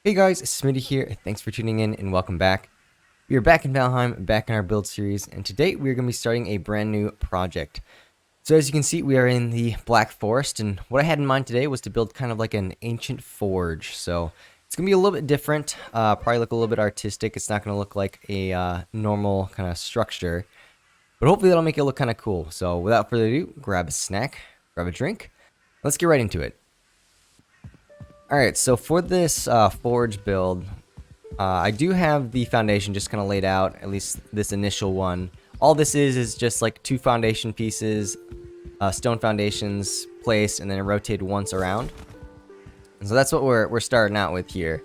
Hey guys, Smitty here. Thanks for tuning in and welcome back. We are back in Valheim, back in our build series, and today we are going to be starting a brand new project. So as you can see, we are in the Black Forest, and what I had in mind today was to build kind of like an ancient forge. So it's going to be a little bit different, probably look a little bit artistic. It's not going to look like a normal kind of structure, but hopefully that'll make it look kind of cool. So without further ado, grab a snack, grab a drink. Let's get right into it. Alright, so for this forge build, I do have the foundation just kind of laid out, at least this initial one. All this is just like two foundation pieces, stone foundations placed and then rotated once around. And so that's what we're starting out with here.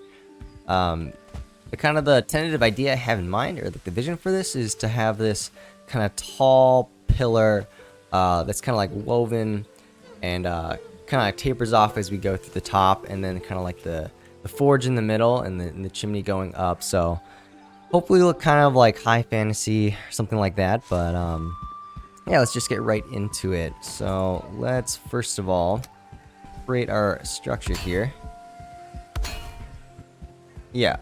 The tentative idea I have in mind, or the vision for this, is to have this kind of tall pillar that's kind of like woven and kind of tapers off as we go through the top, and then kind of like the forge in the middle and the chimney going up. So hopefully look kind of like high fantasy or something like that. But yeah, let's just get right into it. So let's first of all create our structure here. Yeah,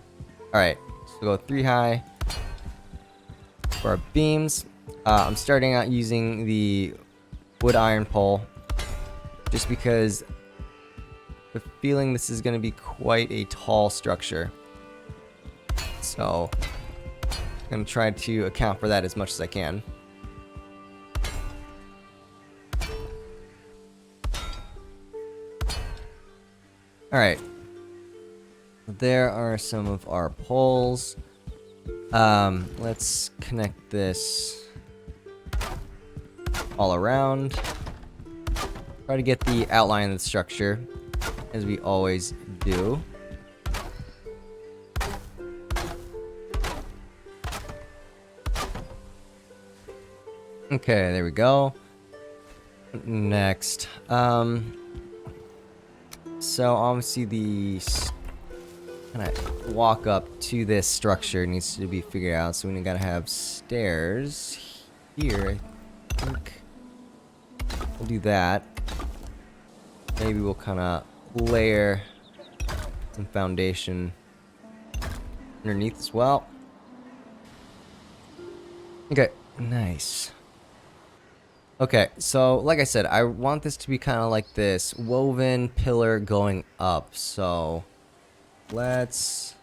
all right, so go 3 high for our beams. I'm starting out using the wood iron pole just because I'm feeling this is going to be quite a tall structure. So I'm going to try to account for that as much as I can. Alright. There are some of our poles. Let's connect this all around. Try to get the outline of the structure, as we always do. Okay, there we go. Next, so obviously the kind of walk up to this structure needs to be figured out. So we gotta have stairs here. I think we'll do that. Maybe we'll kind of layer some foundation underneath as well. Okay, nice. Okay, so like I said, I want this to be kind of like this woven pillar going up. So let's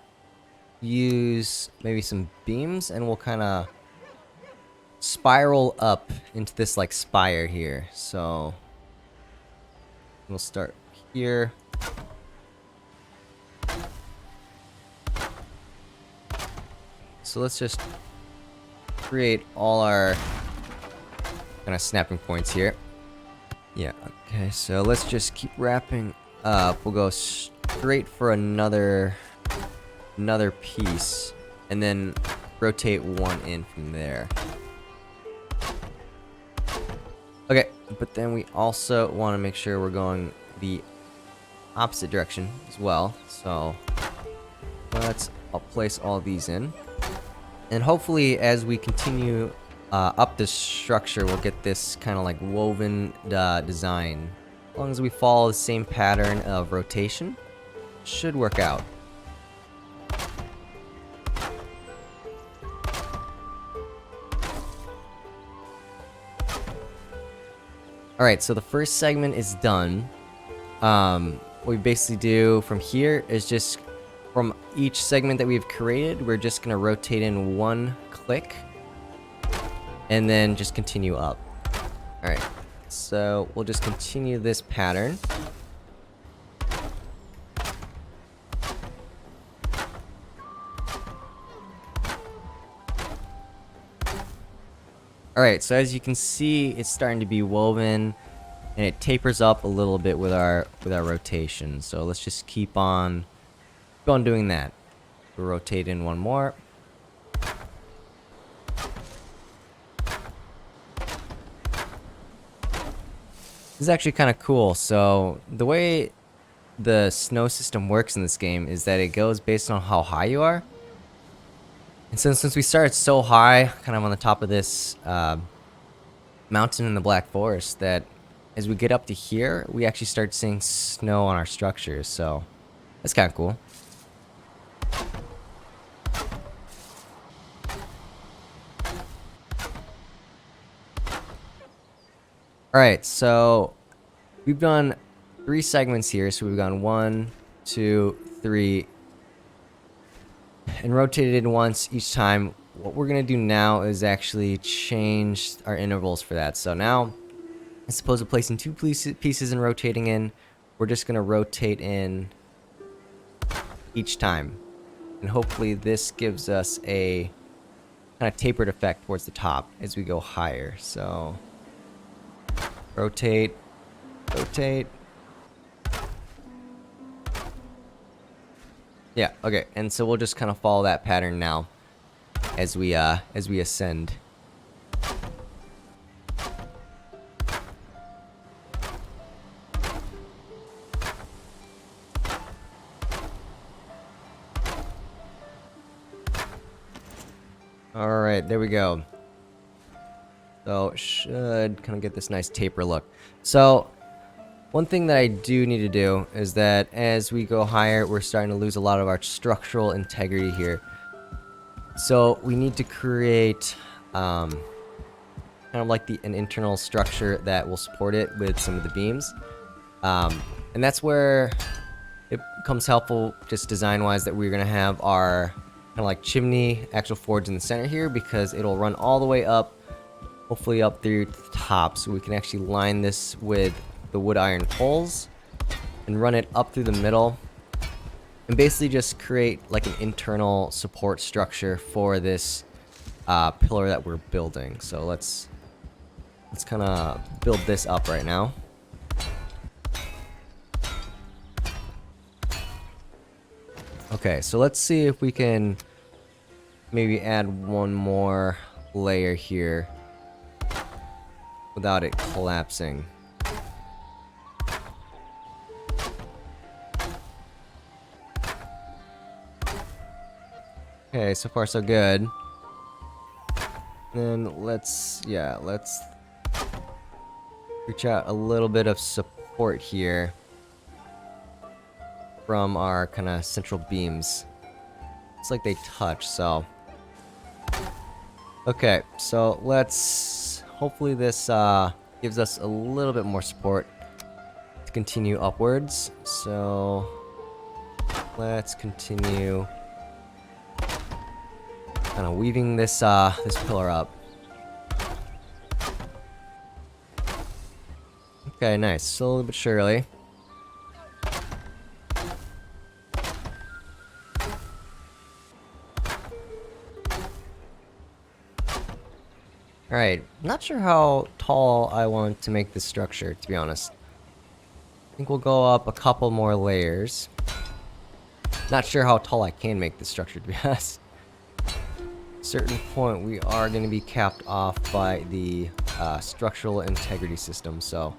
use maybe some beams and we'll kind of spiral up into this like spire here. So we'll start here. So let's just create all our kind of snapping points here. Yeah, okay, so let's just keep wrapping up. We'll go straight for another piece and then rotate one in from there. Okay, but then we also want to make sure we're going the opposite direction as well. So I'll place all these in. And hopefully as we continue up this structure, we'll get this kind of like woven design. As long as we follow the same pattern of rotation, should work out. Alright, so the first segment is done. What we basically do from here is just from each segment that we've created, we're just going to rotate in one click and then just continue up. Alright, so we'll just continue this pattern. Alright, so as you can see, it's starting to be woven and it tapers up a little bit with our rotation. So let's just keep on doing that. We'll rotate in one more. This is actually kind of cool. So the way the snow system works in this game is that it goes based on how high you are. And since we started so high, kind of on the top of this mountain in the Black Forest, that as we get up to here, we actually start seeing snow on our structures. So that's kind of cool. Alright, so we've done 3 segments here. So we've gone 1, 2, 3, and rotated once each time. What we're going to do now is actually change our intervals for that. So now, as opposed to placing 2 pieces and rotating in, we're just going to rotate in each time. And hopefully this gives us a kind of tapered effect towards the top as we go higher. So rotate, rotate. Yeah, okay. And so we'll just kind of follow that pattern now as we ascend. All right, there we go. So it should kind of get this nice taper look. So one thing that I do need to do is that as we go higher, we're starting to lose a lot of our structural integrity here. So we need to create kind of like an internal structure that will support it with some of the beams. And that's where it becomes helpful just design-wise that we're going to have our kind of like chimney actual forge in the center here, because it'll run all the way up, hopefully up through to the top. So we can actually line this with the wood iron poles and run it up through the middle and basically just create like an internal support structure for this pillar that we're building. So let's kind of build this up right now. Okay, so let's see if we can maybe add one more layer here without it collapsing. Okay, so far so good. Then let's reach out a little bit of support here from our kind of central beams. It's like they touch, so. Okay, so let's, hopefully this gives us a little bit more support to continue upwards. So let's continue kind of weaving this this pillar up. Okay, nice. Slowly but surely. Alright, not sure how tall I want to make this structure, to be honest. I think we'll go up a couple more layers. Not sure how tall I can make this structure, to be honest. At a certain point, we are going to be capped off by the structural integrity system, so.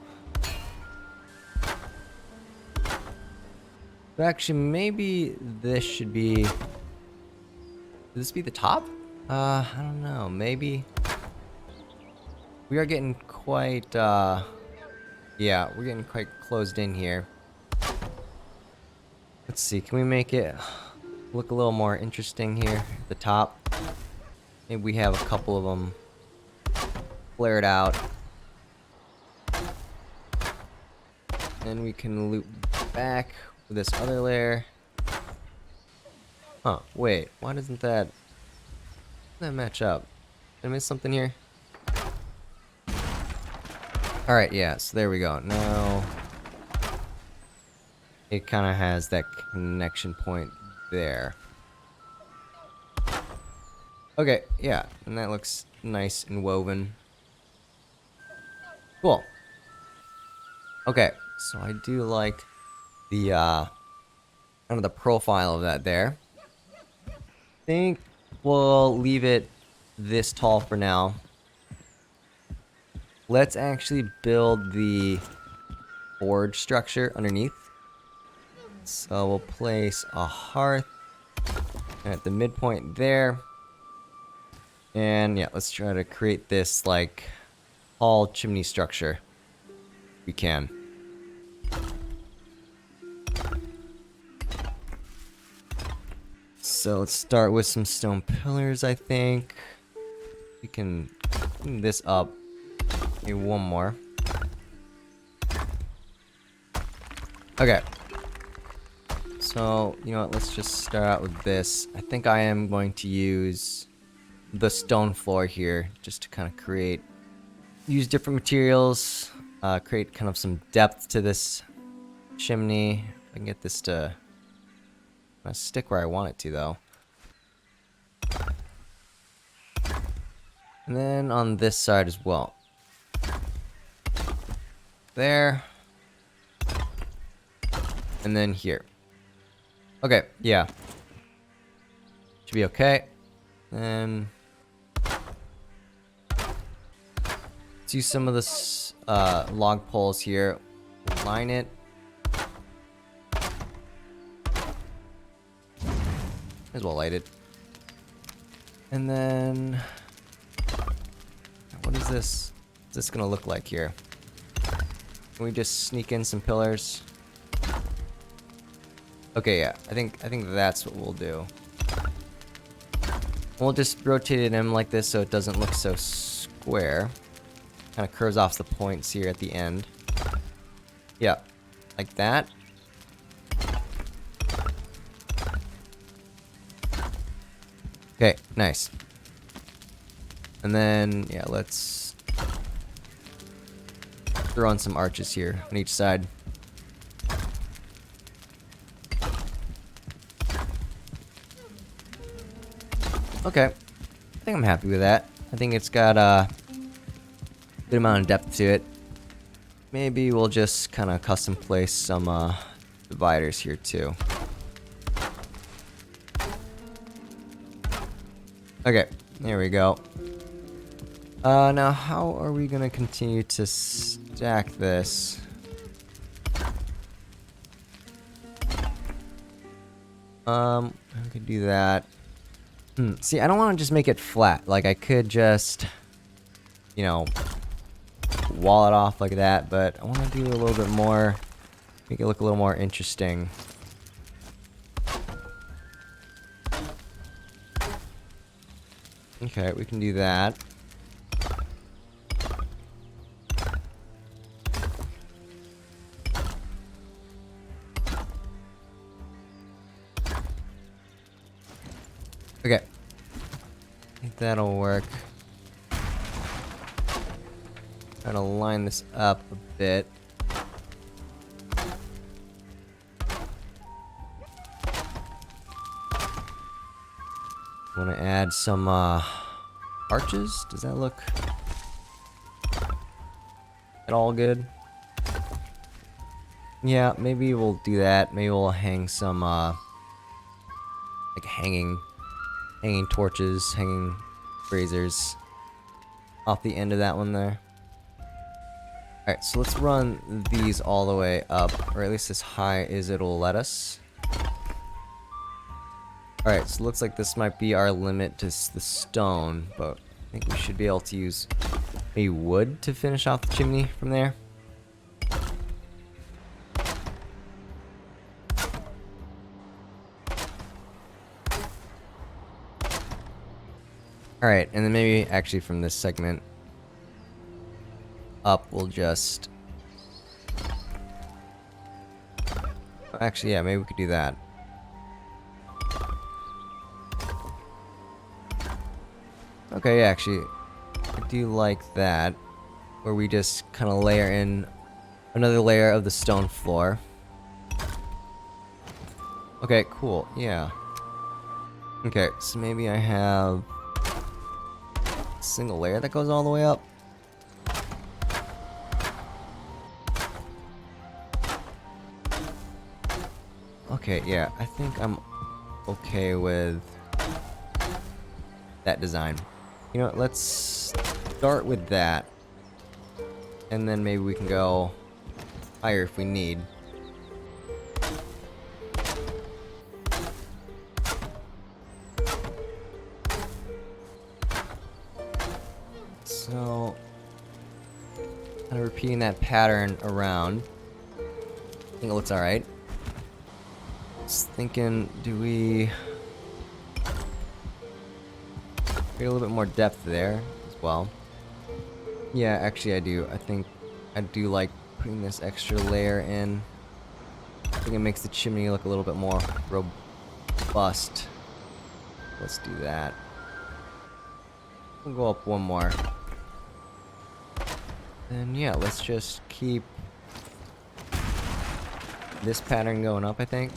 But actually, maybe this should be. Should this be the top? I don't know. Maybe. We are getting quite. Yeah, we're getting quite closed in here. Let's see. Can we make it look a little more interesting here at the top? Maybe we have a couple of them flared out. Then we can loop back with this other layer. Huh, wait, why doesn't that match up? Did I miss something here? Alright, yeah, so there we go. Now it kind of has that connection point there. Okay, yeah, and that looks nice and woven. Cool. Okay, so I do like the kind of the profile of that there. I think we'll leave it this tall for now. Let's actually build the forge structure underneath. So we'll place a hearth at the midpoint there. And yeah, let's try to create this like tall chimney structure. We can. So let's start with some stone pillars, I think. We can clean this up. Maybe one more. Okay. So, you know what, let's just start out with this. I think I am going to use the stone floor here just to kind of use different materials, create kind of some depth to this chimney. If I can get this to stick where I want it to, though. And then on this side as well. There. And then here. Okay, yeah. Should be okay. Then let's use some of this log poles here. Line it. Might as well light it. And then what is this? What's this gonna look like here? Can we just sneak in some pillars? Okay, yeah. I think that's what we'll do. We'll just rotate it in like this so it doesn't look so square. Kind of curves off the points here at the end. Yeah, like that. Okay, nice. And then, yeah, let's throw on some arches here on each side. Okay, I think I'm happy with that. I think it's got a good amount of depth to it. Maybe we'll just kind of custom place some dividers here too. Okay, there we go. Now how are we gonna continue to stack this? I could do that. See, I don't want to just make it flat. Like, I could just, you know, wall it off like that, but I want to do a little bit more, make it look a little more interesting. Okay, we can do that. Okay. I think that'll work. Try to line this up a bit. Want to add some arches? Does that look at all good? Yeah, maybe we'll do that. Maybe we'll hang some like hanging torches, hanging braziers off the end of that one there. Alright, so let's run these all the way up, or at least as high as it'll let us. Alright, so it looks like this might be our limit to the stone, but I think we should be able to use maybe wood to finish off the chimney from there. Alright, and then maybe actually from this segment up we'll just... Actually, yeah, maybe we could do that. Okay, yeah, actually, I do like that. Where we just kind of layer in another layer of the stone floor. Okay, cool, yeah. Okay, so maybe I have a single layer that goes all the way up. Okay, yeah, I think I'm okay with that design. You know what, let's start with that. And then maybe we can go higher if we need. So, kind of repeating that pattern around. I think it looks alright. Just thinking, do we get a little bit more depth there as well? Yeah, actually I do. I think I do like putting this extra layer in. think it makes the chimney look a little bit more robust. Let's do that. We'll go up one more. And yeah, let's just keep this pattern going up, I think.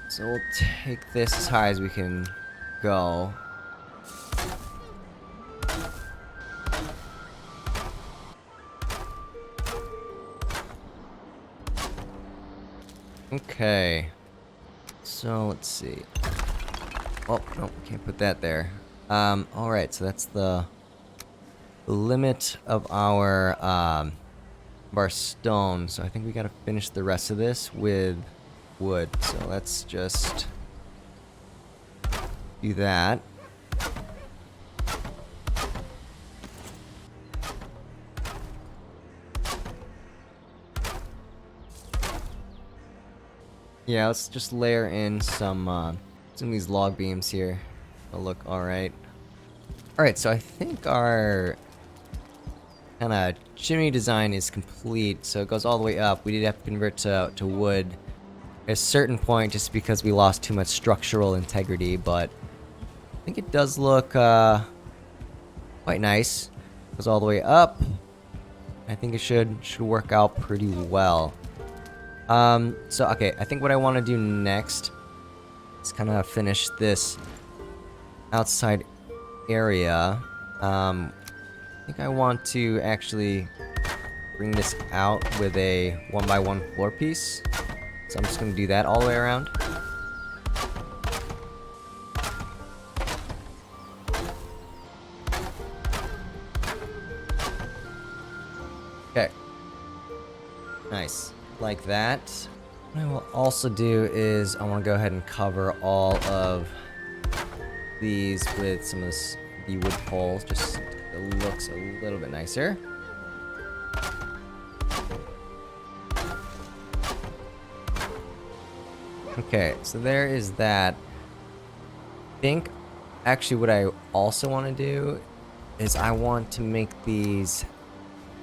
So we'll take this as high as we can go. Okay. So let's see. Oh, no, can't put that there. Alright, so that's the limit of our stone. So I think we gotta finish the rest of this with wood. So let's just do that. Yeah, let's just layer in some of these log beams here. It'll look alright. Alright, so I think our kind of chimney design is complete. So it goes all the way up. We did have to convert to wood at a certain point just because we lost too much structural integrity, but I think it does look quite nice. It goes all the way up. I think it should work out pretty well. So okay, I think what I want to do next is kind of finish this outside area. I think I want to actually bring this out with a 1x1 floor piece. So I'm just going to do that all the way around. Okay. Nice. Like that. What I will also do is I want to go ahead and cover all of these with some of the wood poles, just so it looks a little bit nicer. Okay, so there is that. I think actually what I also want to do is I want to make these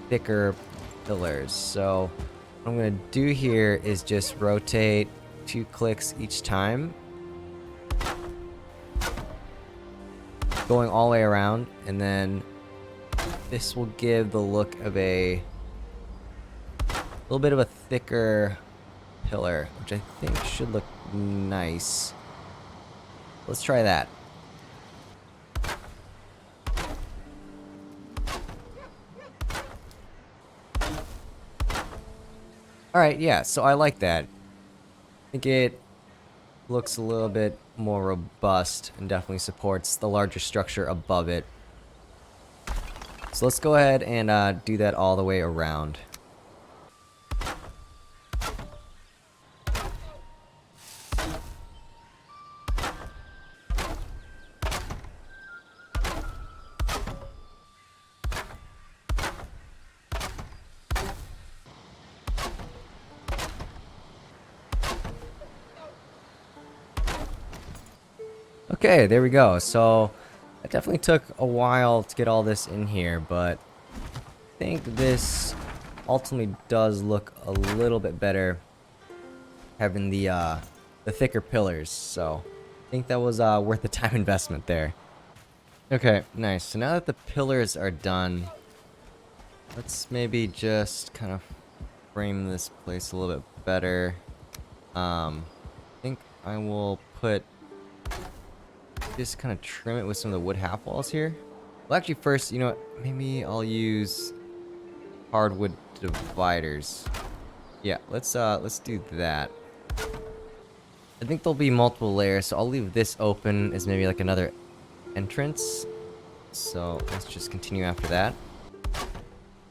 thicker pillars. So what I'm going to do here is just rotate 2 clicks each time, going all the way around, and then this will give the look of a little bit of a thicker pillar, which I think should look nice. Let's try that. Alright, yeah, so I like that. I think it looks a little bit more robust and definitely supports the larger structure above it. So let's go ahead and do that all the way around. Okay, there we go. So it definitely took a while to get all this in here, but I think this ultimately does look a little bit better having the thicker pillars. So I think that was worth the time investment there. Okay, nice. So now that the pillars are done, let's maybe just kind of frame this place a little bit better. I think I will just kind of trim it with some of the wood half walls here. Well, actually, first, you know what? Maybe I'll use hardwood dividers. Yeah, let's do that. I think there'll be multiple layers, so I'll leave this open as maybe like another entrance. So let's just continue after that.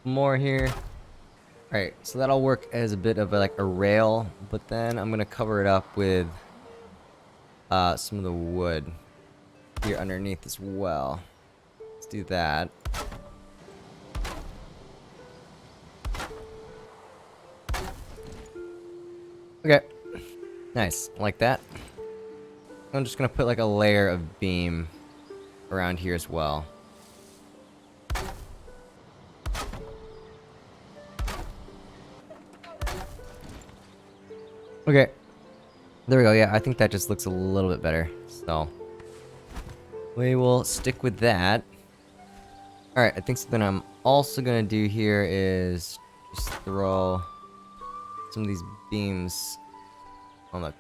More here. Alright, so that'll work as a bit of like a rail, but then I'm gonna cover it up with some of the wood here underneath as well. Let's do that. Okay. Nice. Like that. I'm just gonna put like a layer of beam around here as well. Okay, there we go. Yeah, I think that just looks a little bit better. So we will stick with that. All right, I think something I'm also gonna do here is just throw some of these beams on the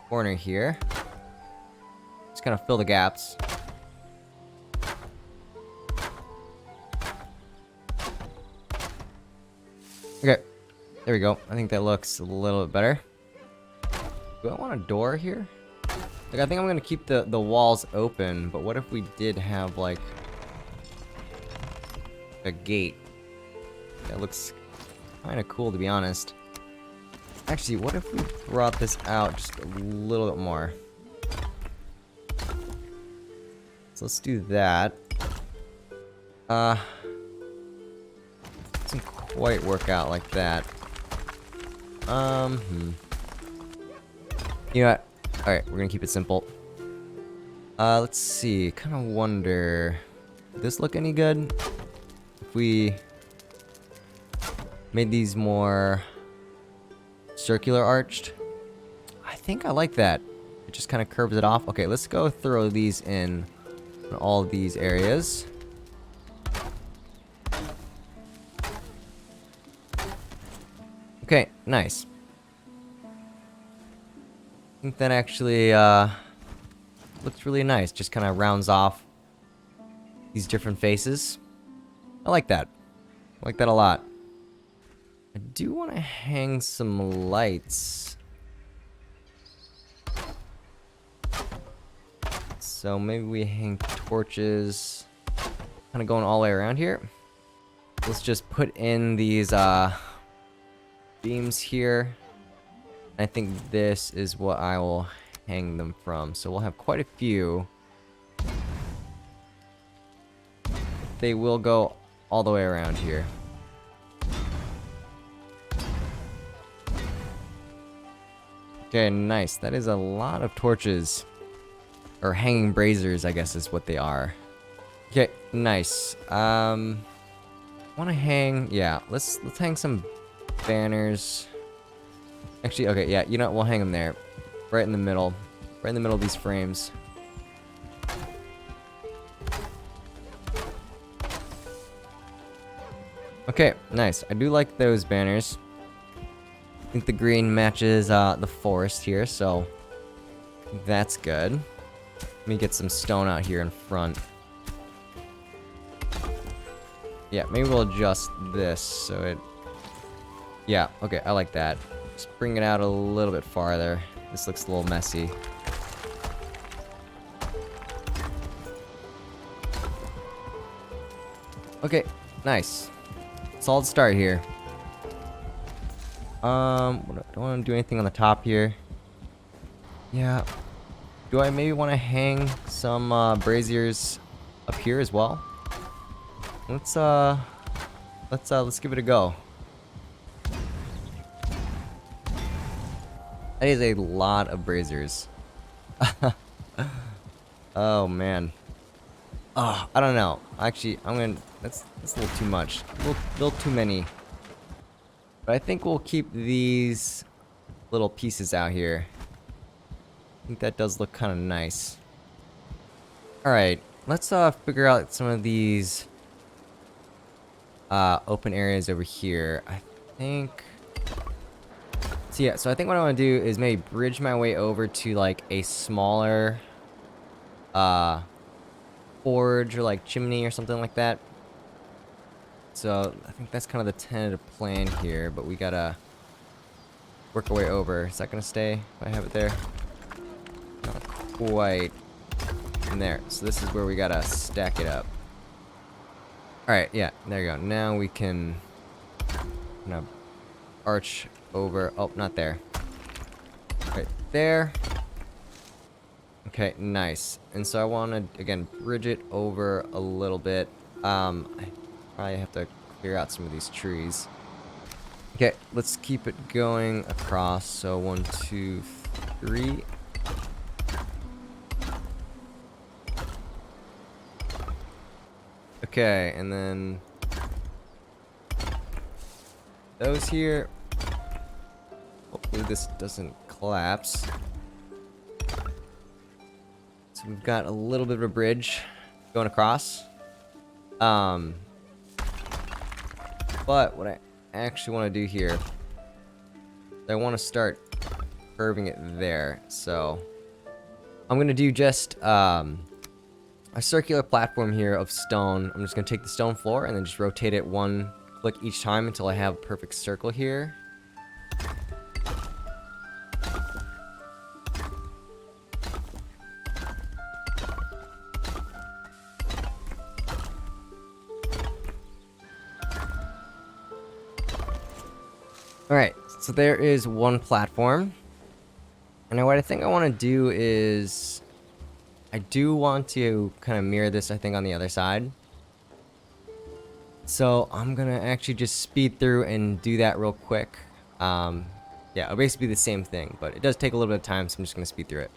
corner here. Just kind of fill the gaps. Okay, there we go. I think that looks a little bit better. Do I want a door here? Like, I think I'm gonna keep the walls open, but what if we did have, like, a gate? That looks kind of cool, to be honest. Actually, what if we brought this out just a little bit more? So let's do that. Doesn't quite work out like that. You know what? Alright, we're gonna keep it simple. Let's see. Kind of wonder... Does this look any good? If we... made these more... circular arched? I think I like that. It just kind of curves it off. Okay, let's go throw these in all of these areas. Okay, nice. I think that actually looks really nice. Just kind of rounds off these different faces. I like that. I like that a lot. I do want to hang some lights. So maybe we hang torches, kind of going all the way around here. Let's just put in these beams here. I think this is what I will hang them from. So we'll have quite a few. They will go all the way around here. Okay, nice. That is a lot of torches. Or hanging braziers, I guess is what they are. Okay, nice. Wanna hang, yeah, let's hang some banners. Actually, okay, yeah, you know what, we'll hang them there. Right in the middle. Right in the middle of these frames. Okay, nice. I do like those banners. I think the green matches the forest here, so that's good. Let me get some stone out here in front. Yeah, maybe we'll adjust this so it... Yeah, okay, I like that. Just bring it out a little bit farther. This looks a little messy. Okay, nice. Solid start here. Don't want to do anything on the top here. Yeah. Do I maybe want to hang some braziers up here as well? Let's give it a go. That is a lot of braziers. Oh man. Oh, I don't know. Actually, that's a little too much. A little too many. But I think we'll keep these little pieces out here. I think that does look kind of nice. Alright, let's figure out some of these open areas over here. I think... So yeah, so I think what I want to do is maybe bridge my way over to like a smaller forge or like chimney or something like that. So I think that's kind of the tentative plan here, but we gotta work our way over. Is that gonna stay if I have it there? Not quite. In there. So this is where we gotta stack it up. Alright, yeah, there you go. Now we can kind of arch over. Oh, not there. Right there. Okay, nice. And so I want to, again, bridge it over a little bit. I probably have to clear out some of these trees. Okay, let's keep it going across. So 1, 2, 3. Okay, and then those here. Hopefully this doesn't collapse. So we've got a little bit of a bridge going across. But what I actually want to do here, I want to start curving it there. So I'm going to do just a circular platform here of stone. I'm just going to take the stone floor and then just rotate it one click each time until I have a perfect circle here. Alright, so there is one platform. And now what I think I want to do is, I do want to kind of mirror this, I think, on the other side. So I'm going to actually just speed through and do that real quick. Yeah, it'll basically be the same thing, but it does take a little bit of time, so I'm just going to speed through it.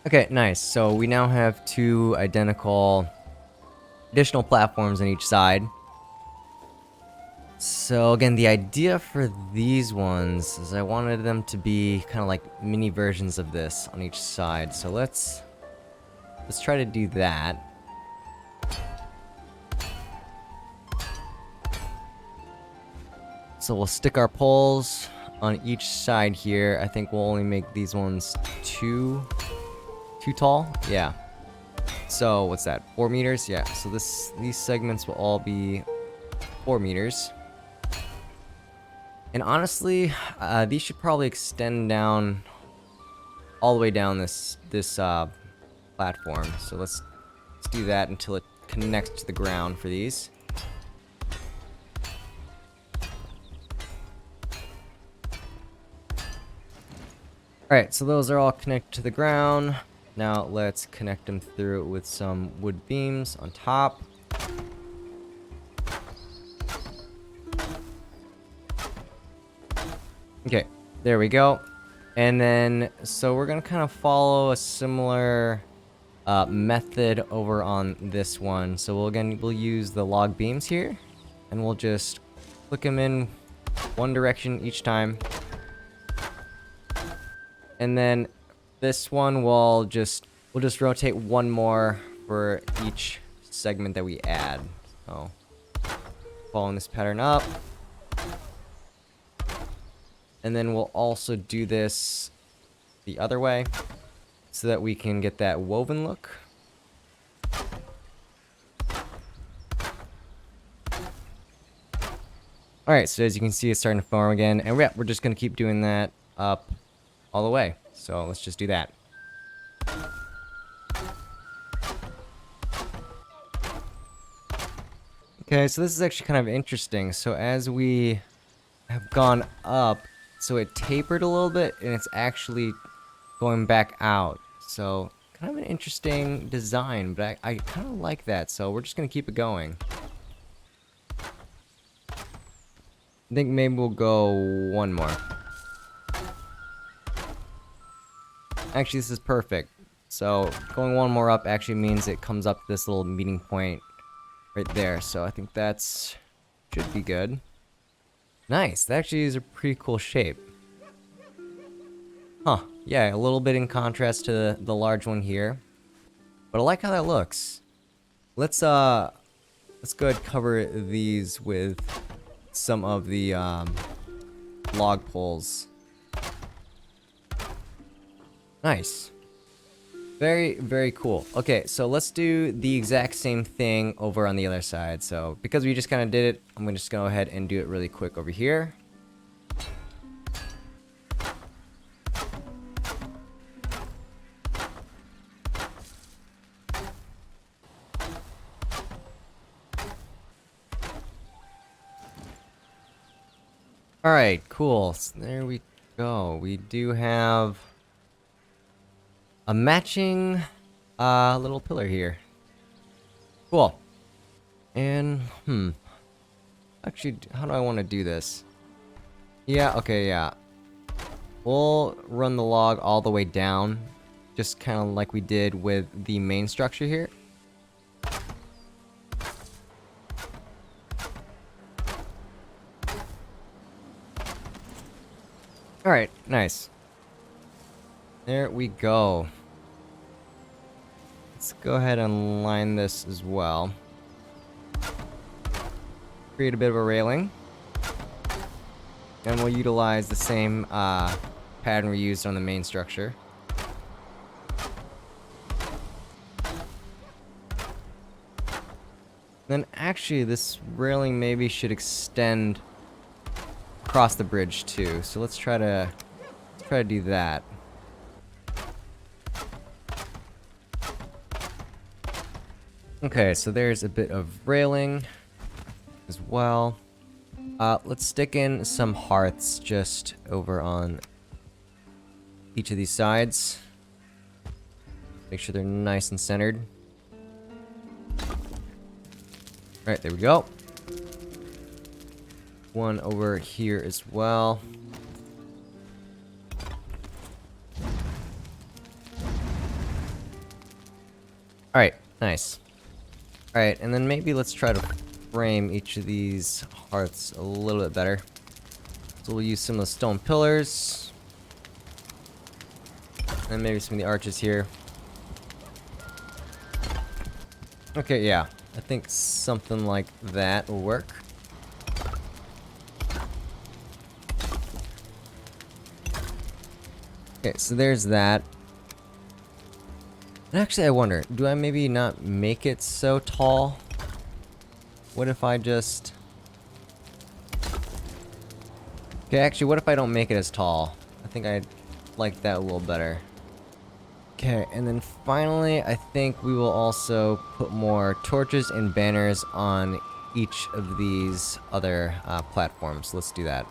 Okay, nice. So we now have two additional platforms on each side. So again, the idea for these ones is I wanted them to be kind of like mini versions of this on each side. So let's try to do that. So we'll stick our poles on each side here. I think we'll only make these ones too tall. Yeah. So what's that? 4 meters? Yeah. So these segments will all be 4 meters. And honestly, these should probably extend down all the way down this platform. So let's do that until it connects to the ground for these. Alright, so those are all connected to the ground. Now let's connect them through with some wood beams on top. Okay, there we go. And then, so we're going to kind of follow a similar method over on this one. So we'll use the log beams here, and we'll just click them in one direction each time. And then this one we'll just rotate one more for each segment that we add. So following this pattern up. And then we'll also do this the other way so that we can get that woven look. Alright, so as you can see, it's starting to form again. And we're just going to keep doing that up all the way. So let's just do that. Okay, so this is actually kind of interesting. So as we have gone up, so it tapered a little bit, and it's actually going back out. So kind of an interesting design, but I kind of like that. So we're just going to keep it going. I think maybe we'll go one more. Actually, this is perfect. So going one more up actually means it comes up to this little meeting point right there. So I think that's should be good. Nice. That actually is a pretty cool shape. Huh. Yeah, a little bit in contrast to the large one here. But I like how that looks. Let's go ahead and cover these with some of the log poles. Nice. Very, very cool. Okay, so let's do the exact same thing over on the other side. So because we just kind of did it, I'm going to just go ahead and do it really quick over here. Alright, cool. So there we go. We do have a matching little pillar here. Cool. And, actually, how do I want to do this? Yeah, okay, yeah. we'll run the log all the way down, just kind of like we did with the main structure here. Alright, nice. There we go. Let's go ahead and line this as well. Create a bit of a railing. And we'll utilize the same pattern we used on the main structure. Then actually this railing maybe should extend across the bridge too. So let's try to do that. Okay, so there's a bit of railing as well. Let's stick in some hearths just over on each of these sides. Make sure they're nice and centered. Alright, there we go. One over here as well. Alright, nice. Alright, and then maybe let's try to frame each of these hearths a little bit better. So we'll use some of the stone pillars. And maybe some of the arches here. Okay, yeah. I think something like that will work. Okay, so there's that. And actually, I wonder, do I maybe not make it so tall? What if I just... Okay, actually, what if I don't make it as tall? I think I'd like that a little better. Okay, and then finally, I think we will also put more torches and banners on each of these other platforms. Let's do that.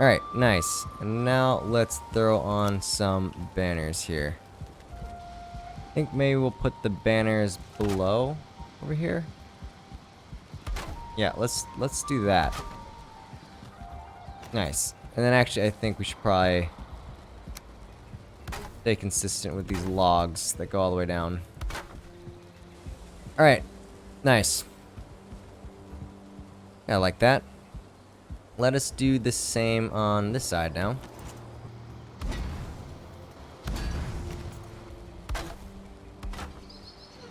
Alright, nice. And now let's throw on some banners here. I think maybe we'll put the banners below over here. Yeah, let's do that. Nice. And then actually I think we should probably stay consistent with these logs that go all the way down. Alright. Nice. Yeah, I like that. Let us do the same on this side now.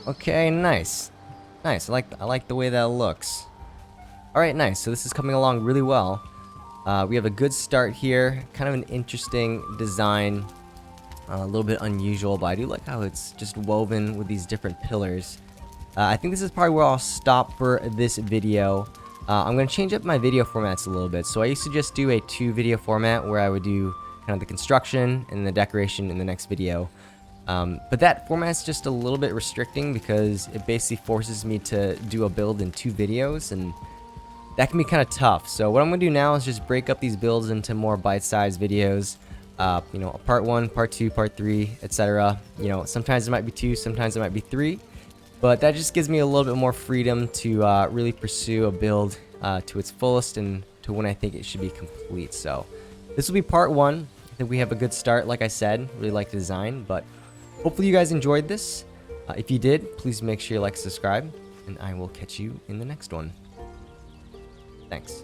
Okay, nice. Nice. I like the way that looks. Alright, nice. So this is coming along really well. We have a good start here. Kind of an interesting design. A little bit unusual, but I do like how it's just woven with these different pillars. I think this is probably where I'll stop for this video. I'm going to change up my video formats a little bit. So I used to just do a 2-video format where I would do kind of the construction and the decoration in the next video. But that format's just a little bit restricting because it basically forces me to do a build in 2 videos, and that can be kind of tough. So what I'm going to do now is just break up these builds into more bite-sized videos. You know, part 1, part 2, part 3, etc. You know, sometimes it might be 2, sometimes it might be 3. But that just gives me a little bit more freedom to really pursue a build to its fullest and to when I think it should be complete. So this will be part 1. I think we have a good start, like I said. Really like the design, but hopefully you guys enjoyed this. If you did, please make sure you like, subscribe, and I will catch you in the next one. Thanks.